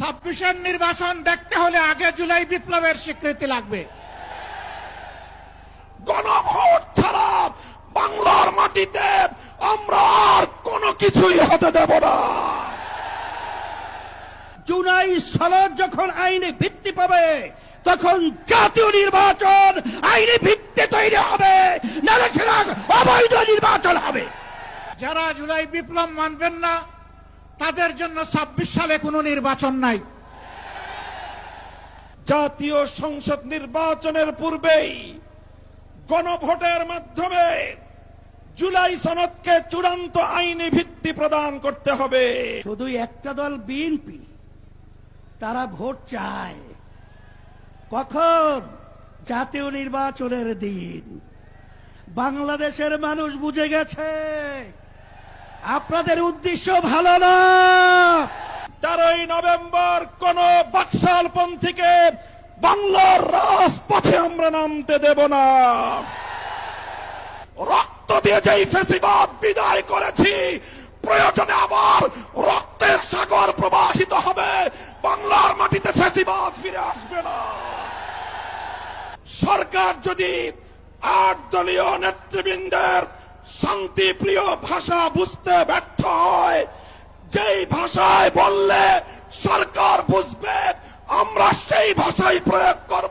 26-এর নির্বাচন দেখতে হলে আগে জুলাই বিপ্লবের স্বীকৃতি লাগবে। গণভোট ছাড়া বাংলার মাটিতে আমরা আর কোনো কিছুই হতে দেব না। জুলাই সনদ যখন আইনি ভিত্তি পাবে তখন জাতীয় নির্বাচন আইনি ভিত্তি তৈরি হবে, নাহলে সেটা অবৈধ নির্বাচন হবে। যারা জুলাই বিপ্লব মানবেন না তাদের জন্য 26 সালে কোনো নির্বাচন নাই। জাতীয় সংসদ নির্বাচনের পূর্বেই গণভোটের মাধ্যমে জুলাই সনদকে চূড়ান্ত আইনি ভিত্তি প্রদান করতে হবে। শুধু একটা দল বিএনপি, তারা ভোট চায় কখন? জাতীয় নির্বাচনের দিন। বাংলাদেশের মানুষ বুঝে গেছে আপনাদের উদ্দেশ্য ভালো না। 13ই নভেম্বর কোন বাকশালপন্থীকে বাংলার রাজপথে আমরা নামতে দেব না। রক্ত দিয়ে যেই ফ্যাসিবাদ বিদায় করেছি, প্রয়োজনে আবার রক্তের সাগর প্রবাহিত হবে, বাংলার মাটিতে ফ্যাসিবাদ ফিরে আসবে না। সরকার যদি 8 দলীয় নেতৃবৃন্দের শান্তিপ্রিয় ভাষা বুঝতে ব্যর্থ হয়, যেই ভাষায় বললে সরকার বুঝবে আমরা সেই ভাষাই প্রয়োগ করব।